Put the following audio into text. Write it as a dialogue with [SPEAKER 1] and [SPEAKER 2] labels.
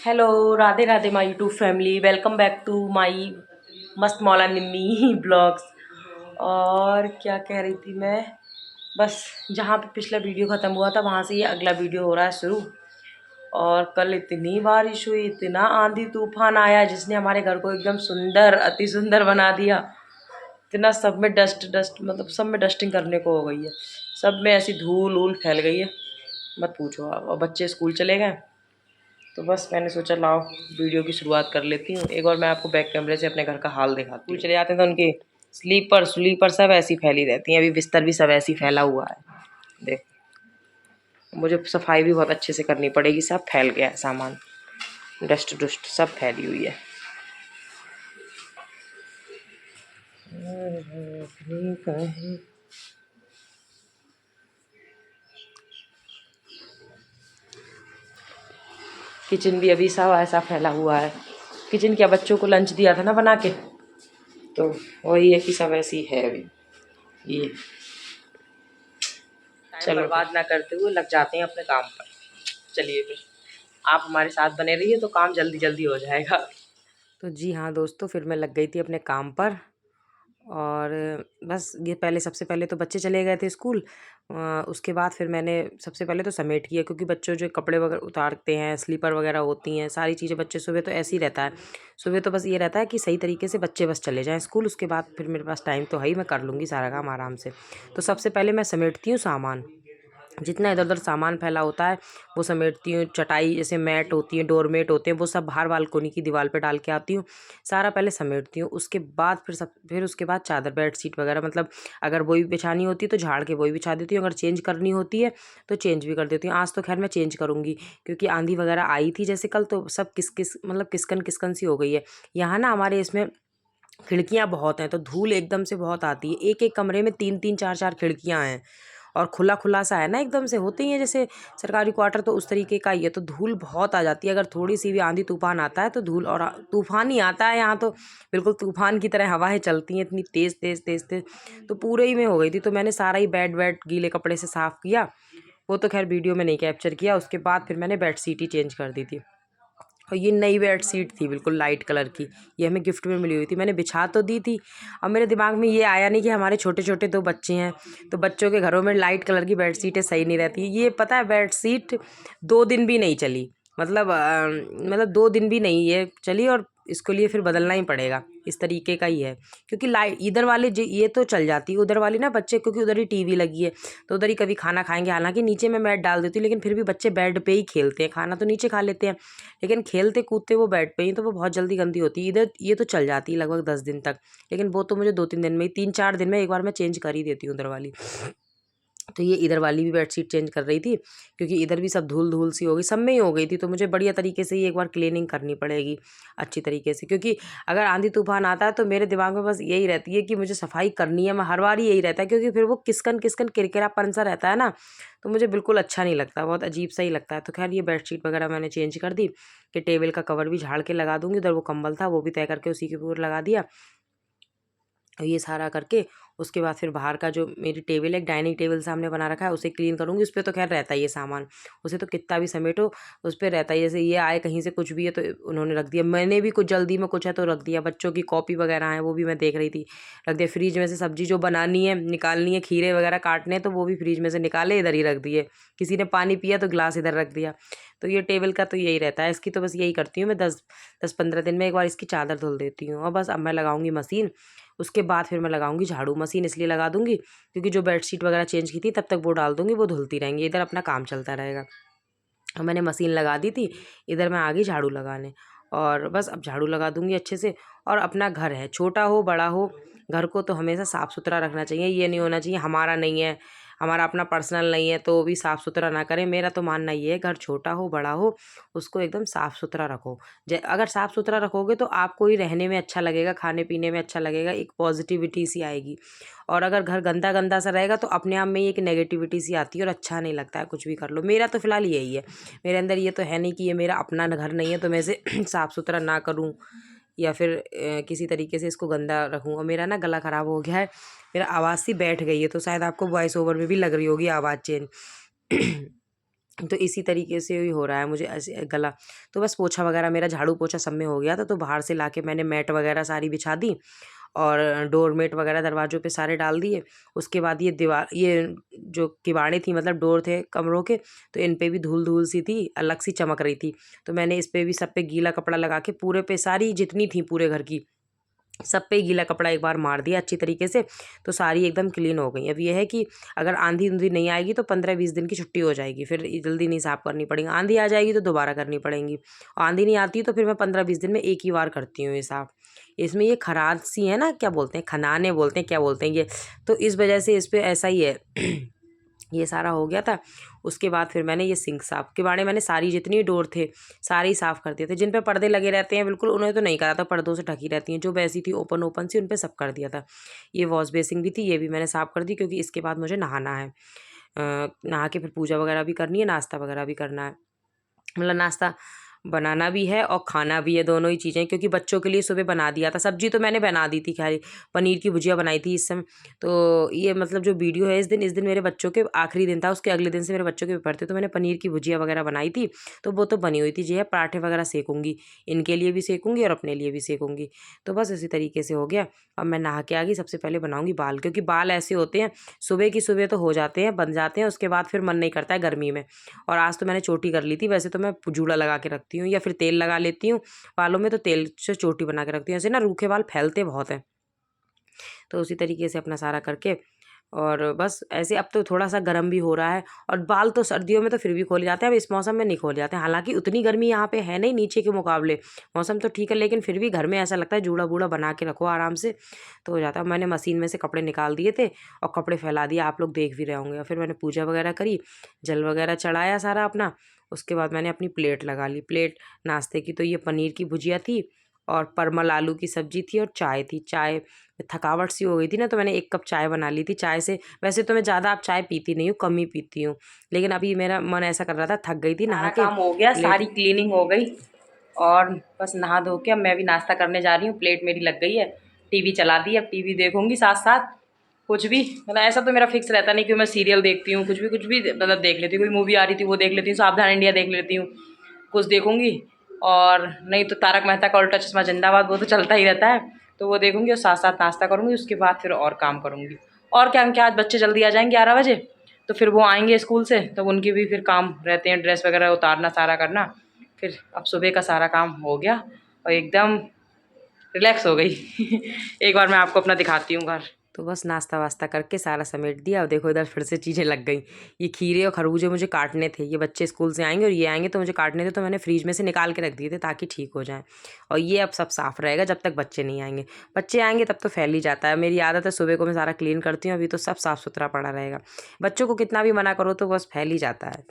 [SPEAKER 1] Hello, Radhe Radhe my YouTube family. Welcome back to my Mast Maula Nimmi blogs. और क्या कह रही थी मैं, बस जहाँ पे पिछला वीडियो ख़त्म हुआ था वहाँ से ये अगला वीडियो हो रहा है शुरू। और कल इतनी बारिश हुई, इतना आंधी तूफान आया जिसने हमारे घर को एकदम सुंदर, अति सुंदर बना दिया। इतना सब में डस्ट डस्ट, मतलब सब में डस्टिंग करने को हो गई है। सब में ऐसी धूल वूल फैल गई है, मत पूछो आप। और बच्चे स्कूल चले गए, तो बस मैंने सोचा लाओ वीडियो की शुरुआत कर लेती हूँ। एक बार मैं आपको बैक कैमरे से अपने घर का हाल दिखाती हूँ। चले जाते हैं तो उनके स्लीपर स्लीपर सब ऐसी फैली रहती हैं। अभी बिस्तर भी सब ऐसी फैला हुआ है, देख। मुझे सफाई भी बहुत अच्छे से करनी पड़ेगी, सब फैल गया है सामान, डस्ट डस्ट सब फैली हुई है। किचन भी अभी सब ऐसा फैला हुआ है। किचन क्या, बच्चों को लंच दिया था ना बना के, तो वही है कि सब ऐसी है अभी। ये चलो बर्बाद ना करते हुए लग जाते हैं अपने काम पर। चलिए फिर आप हमारे साथ बने रहिए तो काम जल्दी जल्दी हो जाएगा। तो जी हाँ दोस्तों, फिर मैं लग गई थी अपने काम पर। और बस ये पहले, सबसे पहले तो बच्चे चले गए थे स्कूल। उसके बाद फिर मैंने सबसे पहले तो समेट किया, क्योंकि बच्चों जो कपड़े वगैरह उतारते हैं, स्लीपर वगैरह होती हैं, सारी चीज़ें बच्चे सुबह तो ऐसे ही रहता है। सुबह तो बस ये रहता है कि सही तरीके से बच्चे बस चले जाएं स्कूल। उसके बाद फिर मेरे पास टाइम तो है ही, मैं कर लूँगी सारा काम आराम से। तो सबसे पहले मैं समेटती हूँ सामान। जितना इधर उधर सामान फैला होता है वो समेटती हूँ। चटाई जैसे मैट होती है, डोरमेट होते हैं, वो सब बाहर बालकोनी की दीवार पे डाल के आती हूँ। सारा पहले समेटती हूँ। उसके बाद फिर उसके बाद चादर बेड शीट वगैरह, मतलब अगर वही बिछानी होती है तो झाड़ के वही बिछा देती हूँ। अगर चेंज करनी होती है तो चेंज भी कर देती हूँ। आज तो खैर मैं चेंज करूँगी, क्योंकि आंधी वगैरह आई थी जैसे कल, तो सब किस किस मतलब किसकन किसकन सी हो गई है। यहाँ ना हमारे इसमें खिड़कियाँ बहुत हैं, तो धूल एकदम से बहुत आती है। एक एक कमरे में तीन तीन चार चार खिड़कियाँ हैं, और खुला खुला सा है ना, एकदम से होते ही हैं जैसे सरकारी क्वार्टर, तो उस तरीके का ही है। तो धूल बहुत आ जाती है। अगर थोड़ी सी भी आंधी तूफान आता है तो धूल, और तूफान ही आता है यहाँ तो, बिल्कुल तूफान की तरह हवाएं चलती हैं, इतनी तेज़ तेज़ तेज़ तेज़। तो पूरे ही में हो गई थी। तो मैंने सारा ही बेड वेड गीले कपड़े से साफ़ किया। वो तो खैर वीडियो में नहीं कैप्चर किया। उसके बाद फिर मैंने बेड शीट ही चेंज कर दी थी। और ये नई बेड शीट थी, बिल्कुल लाइट कलर की। ये हमें गिफ्ट में मिली हुई थी। मैंने बिछा तो दी थी, और मेरे दिमाग में ये आया नहीं कि हमारे छोटे छोटे दो बच्चे हैं, तो बच्चों के घरों में लाइट कलर की बेड शीटें सही नहीं रहती। ये पता है, बेड शीट 2 दिन भी नहीं चली, मतलब 2 दिन भी नहीं ये चली, और इसके लिए फिर बदलना ही पड़ेगा। इस तरीके का ही है, क्योंकि लाइट इधर वाले ये तो चल जाती है, उधर वाली ना बच्चे, क्योंकि उधर ही टीवी लगी है तो उधर ही कभी खाना खाएंगे। हालांकि नीचे मैं मैट डाल देती हूँ, लेकिन फिर भी बच्चे बेड पे ही खेलते हैं। खाना तो नीचे खा लेते हैं, लेकिन खेलते कूदते वो बेड पे ही, तो वो बहुत जल्दी गंदी होती है। इधर ये तो चल जाती है लगभग 10 दिन तक, लेकिन वो तो मुझे 2-3 दिन में ही, 3-4 दिन में एक बार मैं चेंज कर ही देती हूँ उधर वाली। तो ये इधर वाली भी बेडशीट चेंज कर रही थी, क्योंकि इधर भी सब धूल धूल सी हो गई, सब में ही हो गई थी। तो मुझे बढ़िया तरीके से ही एक बार क्लीनिंग करनी पड़ेगी अच्छी तरीके से, क्योंकि अगर आंधी तूफान आता है तो मेरे दिमाग में बस यही रहती है कि मुझे सफाई करनी है। मैं हर बार ही यही रहता है, क्योंकि फिर वो किसकन किसकन किरकिरापन सा रहता है ना, तो मुझे बिल्कुल अच्छा नहीं लगता, बहुत अजीब सा ही लगता है। तो खैर ये बेडशीट वगैरह मैंने चेंज कर दी, कि टेबल का कवर भी झाड़ के लगा दूंगी। उधर वो कंबल था वो भी तय करके उसी के ऊपर लगा दिया। ये सारा करके उसके बाद फिर बाहर का जो मेरी टेबल है, एक डाइनिंग टेबल सामने बना रखा है, उसे क्लीन करूँगी। उस पर तो खैर रहता ही है सामान, उसे तो कितना भी समेटो उस पर रहता ही। जैसे ये आए कहीं से कुछ भी है तो उन्होंने रख दिया, मैंने भी कुछ जल्दी में कुछ है तो रख दिया। बच्चों की कॉपी वगैरह है वो भी मैं देख रही थी, रख दिया। फ्रिज में से सब्जी जो बनानी है निकालनी है, खीरे वगैरह काटने हैं, तो वो भी फ्रिज में से निकाले इधर ही रख दिए। किसी ने पानी पिया तो गिलास इधर रख दिया। तो ये टेबल का तो यही रहता है। इसकी तो बस यही करती हूँ मैं, 10-15 दिन में एक बार इसकी चादर धुल देती हूँ। और बस अब मैं लगाऊंगी मशीन। उसके बाद फिर मैं लगाऊंगी झाड़ू। मशीन इसलिए लगा दूंगी क्योंकि जो बेडशीट वगैरह चेंज की थी तब तक वो डाल दूंगी, वो धुलती रहेंगी, इधर अपना काम चलता रहेगा। और मैंने मशीन लगा दी थी, इधर मैं आ गई झाड़ू लगाने। और बस अब झाड़ू लगा दूंगी अच्छे से। और अपना घर है, छोटा हो बड़ा हो, घर को तो हमेशा साफ़ सुथरा रखना चाहिए। ये नहीं होना चाहिए हमारा नहीं है, हमारा अपना पर्सनल नहीं है तो वो भी साफ़ सुथरा ना करें। मेरा तो मानना ये है, घर छोटा हो बड़ा हो, उसको एकदम साफ़ सुथरा रखो। अगर साफ़ सुथरा रखोगे तो आपको ही रहने में अच्छा लगेगा, खाने पीने में अच्छा लगेगा, एक पॉजिटिविटी सी आएगी। और अगर घर गंदा गंदा सा रहेगा तो अपने आप में ही एक नेगेटिविटी सी आती है और अच्छा नहीं लगता है कुछ भी कर लो। मेरा तो फिलहाल यही है, मेरे अंदर ये तो है नहीं कि ये मेरा अपना घर नहीं है तो मैं इसे साफ़ सुथरा ना करूँ, या फिर किसी तरीके से इसको गंदा रखूँ। और मेरा ना गला ख़राब हो गया है, मेरा आवाज़ सी बैठ गई है, तो शायद आपको वॉइस ओवर में भी लग रही होगी आवाज़ चेंज। तो इसी तरीके से ही हो रहा है मुझे ऐसे गला। तो बस पोछा वगैरह मेरा झाड़ू पोछा सब में हो गया था, तो बाहर से लाके मैंने मैट वगैरह सारी बिछा दी और डोरमेट वगैरह दरवाज़ों पे सारे डाल दिए। उसके बाद ये जो किवाड़े थी मतलब डोर थे कमरों के, तो इन पे भी धूल-धूल सी थी, अलग सी चमक रही थी। तो मैंने इस पे भी सब पे गीला कपड़ा लगा के पूरे पे सारी जितनी थी पूरे घर की, सब पे गीला कपड़ा एक बार मार दिया अच्छी तरीके से, तो सारी एकदम क्लीन हो गई। अब ये है कि अगर आंधी-ऊंधी नहीं आएगी तो 15-20 दिन की छुट्टी हो जाएगी, फिर जल्दी नहीं साफ़ करनी पड़ेगी। आंधी आ जाएगी तो दोबारा करनी पड़ेंगी, आंधी नहीं आती तो फिर मैं 15-20 दिन में एक ही बार करती हूँ ये साफ़। इसमें ये खराद सी है ना, क्या बोलते हैं, खनाने बोलते हैं, क्या बोलते हैं ये, तो इस वजह से इस पे ऐसा ही है। ये सारा हो गया था। उसके बाद फिर मैंने ये सिंक साफ़ किवाड़े मैंने सारी जितनी डोर थे सारे ही साफ़ कर दिए थे। जिन पे पर्दे लगे रहते हैं बिल्कुल उन्हें तो नहीं करा था, पर्दों से ढकी रहती हैं। जो वैसी थी ओपन ओपन सी उन पे सब कर दिया था। ये वॉश बेसिन भी थी, ये भी मैंने साफ़ कर दी क्योंकि इसके बाद मुझे नहाना है। नहा के फिर पूजा वगैरह भी करनी है, नाश्ता वगैरह भी करना है। मतलब नाश्ता बनाना भी है और खाना भी है, दोनों ही चीज़ें, क्योंकि बच्चों के लिए सुबह बना दिया था। सब्जी तो मैंने बना दी थी खाली, पनीर की भुजिया बनाई थी इस समय। तो ये मतलब जो वीडियो है इस दिन मेरे बच्चों के आखिरी दिन था, उसके अगले दिन से मेरे बच्चों के पेपर थे, तो मैंने पनीर की भुजिया वगैरह बनाई थी, तो वो तो बनी हुई थी। जी है, पराठे वगैरह सेकूँगी, इनके लिए भी सेकूँगी और अपने लिए भी सेकूँगी। तो बस इसी तरीके से हो गया। अब मैं नहा के आ गई, सबसे पहले बनाऊँगी बाल, क्योंकि बाल ऐसे होते हैं सुबह की सुबह तो हो जाते हैं, बन जाते हैं, उसके बाद फिर मन नहीं करता है गर्मी में। और आज तो मैंने चोटी कर ली थी, वैसे तो मैं जूड़ा लगा के रखती हूँ या फिर तेल लगा लेती हूँ बालों में, तो तेल से चोटी बना के रखती हूँ। ऐसे ना रूखे बाल फैलते बहुत हैं, तो उसी तरीके से अपना सारा करके और बस ऐसे। अब तो थोड़ा सा गर्म भी हो रहा है और बाल तो सर्दियों में तो फिर भी खोले जाते हैं, अब इस मौसम में नहीं खोले जाते हैं। हालांकि उतनी गर्मी यहाँ पे है नहीं नीचे के मुकाबले, मौसम तो ठीक है, लेकिन फिर भी घर में ऐसा लगता है जूड़ा बूड़ा बना के रखो आराम से तो हो जाता है। मैंने मशीन में से कपड़े निकाल दिए थे और कपड़े फैला दिए, आप लोग देख भी रहे होंगे। और फिर मैंने पूजा वगैरह करी, जल वगैरह चढ़ाया सारा अपना। उसके बाद मैंने अपनी प्लेट लगा ली। प्लेट नाश्ते की तो ये पनीर की भुजिया थी और परमल आलू की सब्जी थी और चाय थी। चाय थकावट सी हो गई थी ना, तो मैंने 1 कप चाय बना ली थी। चाय से वैसे तो मैं ज़्यादा अब चाय पीती नहीं हूँ, कम ही पीती हूँ, लेकिन अभी मेरा मन ऐसा कर रहा था, थक गई थी नहा के। काम हो गया, सारी क्लीनिंग हो गई और बस नहा धो के अब मैं भी नाश्ता करने जा रही हूँ। प्लेट मेरी लग गई है, टीवी चला दी, अब टीवी देखूंगी साथ साथ कुछ भी। मतलब ऐसा तो मेरा फिक्स रहता नहीं कि मैं सीरियल देखती हूँ, कुछ भी मतलब देख लेती हूँ। कोई मूवी आ रही थी वो देख लेती हूँ, सावधान इंडिया देख लेती हूँ, कुछ देखूंगी। और नहीं तो तारक मेहता का उल्टा चश्मा जिंदाबाद, वो तो चलता ही रहता है, तो वो देखूंगी और साथ साथ नाश्ता करूंगी। उसके बाद फिर और काम करूंगी। और क्या क्या, आज बच्चे जल्दी आ जाएंगे 11 बजे, तो फिर वो आएंगे स्कूल से, तो उनके भी फिर काम रहते हैं, ड्रेस वगैरह उतारना सारा करना। फिर अब सुबह का सारा काम हो गया और एकदम रिलैक्स हो गई। एक बार मैं आपको अपना दिखाती हूँ घर। तो बस नाश्ता वास्ता करके सारा समेट दिया और देखो इधर फिर से चीज़ें लग गई। ये खीरे और खरबूजे मुझे काटने थे, ये बच्चे स्कूल से आएंगे और ये आएंगे तो मुझे काटने थे, तो मैंने फ्रीज में से निकाल के रख दिए थे ताकि ठीक हो जाए। और ये अब सब साफ़ रहेगा जब तक बच्चे नहीं आएंगे। बच्चे आएंगे तब तो फैल ही जाता है। मेरी आदत है सुबह को मैं सारा क्लीन करती हूँ, अभी तो सब साफ़ सुथरा पड़ा रहेगा। बच्चों को कितना भी मना करो तो बस फैल ही जाता है।